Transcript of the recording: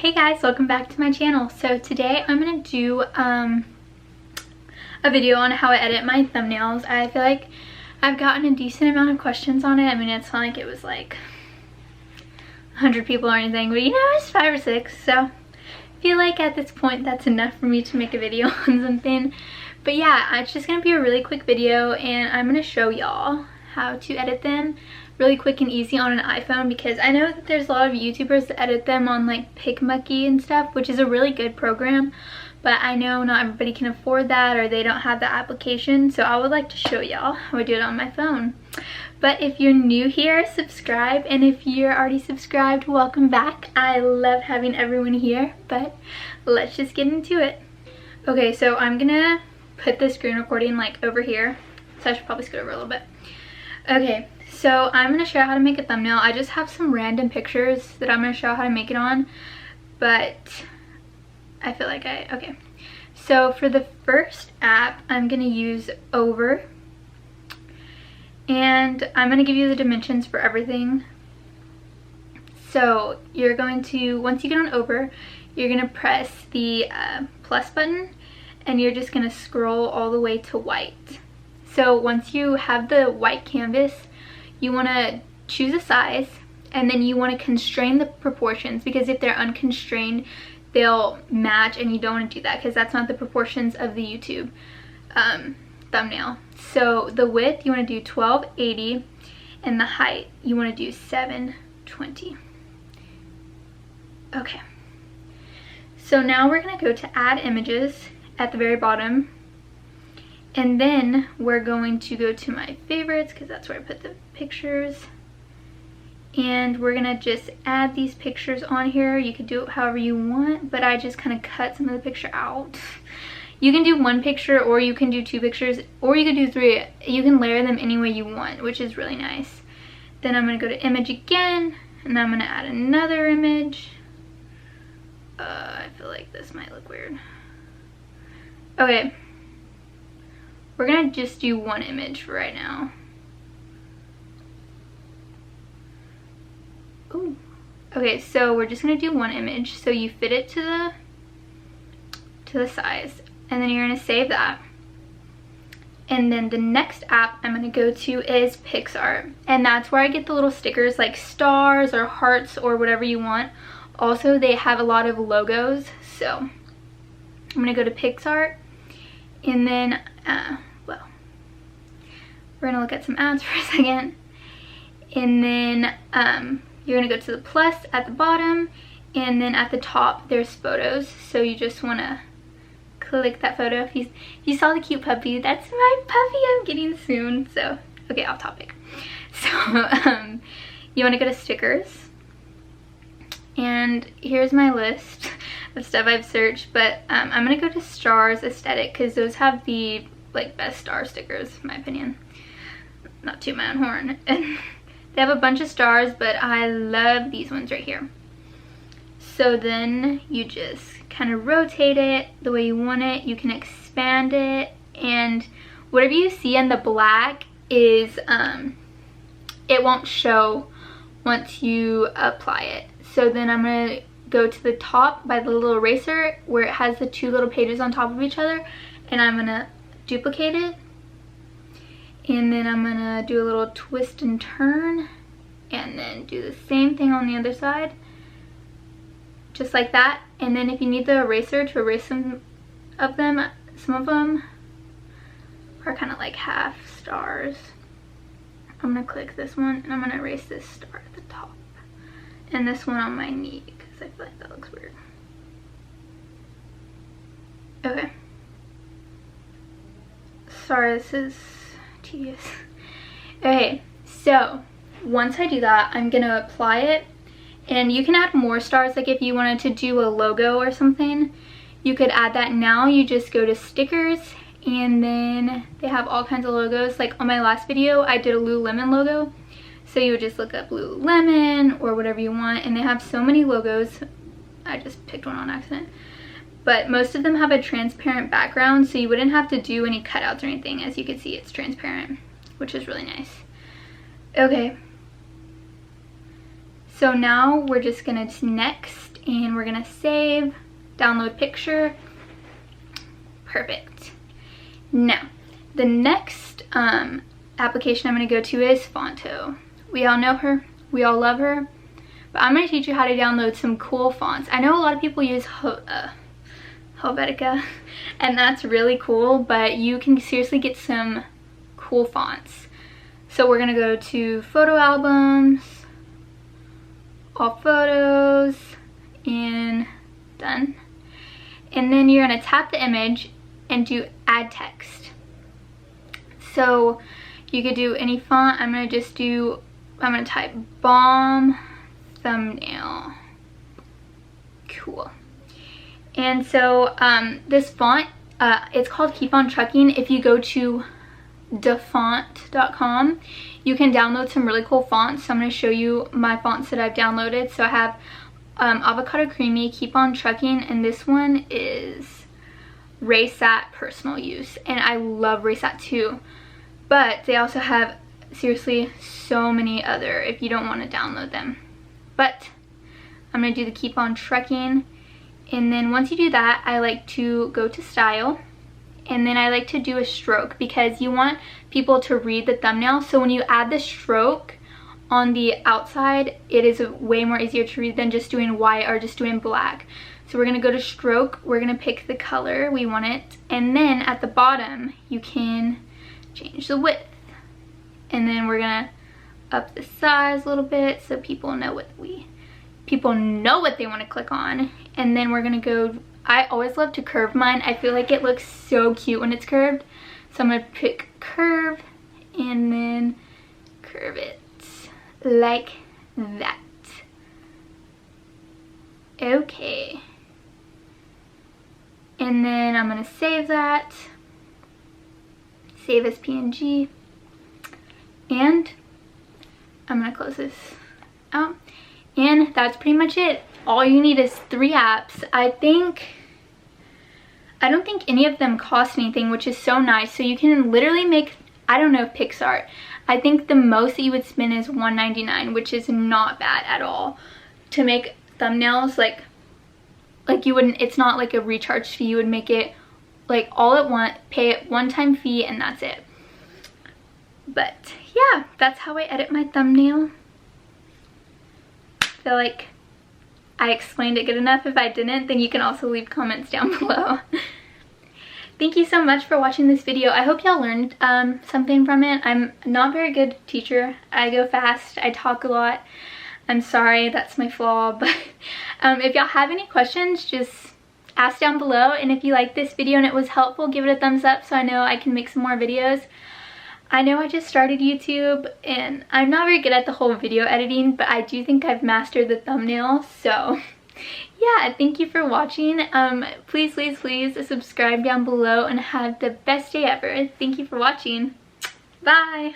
Hey guys, welcome back to my channel. So today I'm going to do a video on how I edit my thumbnails. I feel like I've gotten a decent amount of questions on it. I mean, it's not like it was like 100 people or anything, but you know, it's 5 or 6. So I feel like at this point that's enough for me to make a video on something. But yeah, it's just going to be a really quick video and I'm going to show y'all how to edit them really quick and easy on an iPhone, because I know that there's a lot of YouTubers that edit them on like PicMucky and stuff, which is a really good program, but I know not everybody can afford that or they don't have the application, so I would like to show y'all how I do it on my phone. But if you're new here, subscribe, and if you're already subscribed, welcome back. I love having everyone here, but let's just get into it. Okay, so I'm gonna put the screen recording like over here, so I should probably scoot over a little bit. Okay, so I'm going to show you how to make a thumbnail. I just have some random pictures that I'm going to show how to make it on, but I feel like okay. So for the first app, I'm going to use Over, and I'm going to give you the dimensions for everything. So you're going to, once you get on Over, you're going to press the plus button, and you're just going to scroll all the way to white. So once you have the white canvas, you want to choose a size, and then you want to constrain the proportions, because if they're unconstrained, they'll match, and you don't want to do that because that's not the proportions of the YouTube thumbnail. So the width, you want to do 1280, and the height, you want to do 720. Okay. So now we're going to go to add images at the very bottom. And then we're going to go to my favorites, because that's where I put the pictures. And we're going to just add these pictures on here. You could do it however you want, but I just kind of cut some of the picture out. You can do 1 picture, or you can do 2 pictures, or you can do 3. You can layer them any way you want, which is really nice. Then I'm going to go to image again, and I'm going to add another image. I feel like this might look weird. Okay. We're gonna just do 1 image for right now. Ooh. Okay, so we're just gonna do 1 image. So you fit it to the size, and then you're gonna save that. And then the next app I'm gonna go to is PicsArt, and that's where I get the little stickers like stars or hearts or whatever you want. Also, they have a lot of logos, so I'm gonna go to PicsArt. And then, well, we're gonna look at some ads for a second. And then you're gonna go to the plus at the bottom, and then at the top there's photos. So you just wanna click that photo. If you saw the cute puppy, that's my puppy I'm getting soon. So, okay, off topic. So you wanna go to stickers. And here's my list of stuff I've searched, but I'm gonna go to Stars Aesthetic, because those have the like best star stickers in my opinion. Not toot my own horn. And they have a bunch of stars, but I love these ones right here. So then you just kind of rotate it the way you want it. You can expand it, and whatever you see in the black is it won't show once you apply it. So then I'm gonna go to the top by the little eraser where it has the 2 little pages on top of each other, and I'm gonna duplicate it, and then I'm gonna do a little twist and turn, and then do the same thing on the other side, just like that. And then if you need the eraser to erase some of them are kind of like half stars. I'm gonna click this one, and I'm gonna erase this star at the top, and this one on my knee, because I feel like that looks weird. Okay. Sorry, this is tedious. Okay, so once I do that, I'm gonna apply it, and you can add more stars. Like if you wanted to do a logo or something, you could add that now. You just go to stickers, and then they have all kinds of logos. Like on my last video, I did a Lululemon logo. So you would just look up Lululemon or whatever you want, and they have so many logos. I just picked one on accident. But most of them have a transparent background, so you wouldn't have to do any cutouts or anything. As you can see, it's transparent, which is really nice. Okay. So now we're just gonna next, and we're gonna save, download picture. Perfect. Now, the next application I'm gonna go to is Fonto. We all know her, we all love her, but I'm gonna teach you how to download some cool fonts. I know a lot of people use Helvetica, and that's really cool, but you can seriously get some cool fonts. So we're gonna go to photo albums, all photos, and done. And then you're gonna tap the image and do add text. So you could do any font. I'm gonna type bomb thumbnail. Cool. And so this font, it's called Keep On Trucking. If you go to dafont.com, you can download some really cool fonts. So I'm going to show you my fonts that I've downloaded. So I have Avocado Creamy, Keep On Trucking, and this one is Raysat Personal Use. And I love Raysat too. But they also have, seriously, so many other if you don't want to download them. But I'm going to do the Keep On Trucking. And then once you do that, I like to go to style, and then I like to do a stroke because you want people to read the thumbnail. So when you add the stroke on the outside, it is way more easier to read than just doing white or just doing black. So we're gonna go to stroke, we're gonna pick the color we want it, and then at the bottom you can change the width. And then we're gonna up the size a little bit so people know what they want to click on. And then we're gonna go, I always love to curve mine. I feel like it looks so cute when it's curved. So I'm gonna pick curve and then curve it like that. Okay. And then I'm gonna save that. Save as PNG. And I'm gonna close this out. And that's pretty much it. All you need is 3 apps. I don't think any of them cost anything, which is so nice. So you can literally make, I don't know, PicsArt. I think the most that you would spend is $1.99, which is not bad at all. To make thumbnails, like you wouldn't, it's not like a recharge fee. You would make it like all at once, pay it one-time fee, and that's it. But yeah, that's how I edit my thumbnail. I feel like I explained it good enough. If I didn't, then you can also leave comments down below. Thank you so much for watching this video. I hope y'all learned something from it. I'm not a very good teacher. I go fast, I talk a lot. I'm sorry, that's my flaw, but if y'all have any questions, just ask down below. And if you like this video and it was helpful, give it a thumbs up so I know I can make some more videos. I know I just started YouTube and I'm not very good at the whole video editing, but I do think I've mastered the thumbnail. So yeah, thank you for watching. Please subscribe down below and have the best day ever. Thank you for watching. Bye.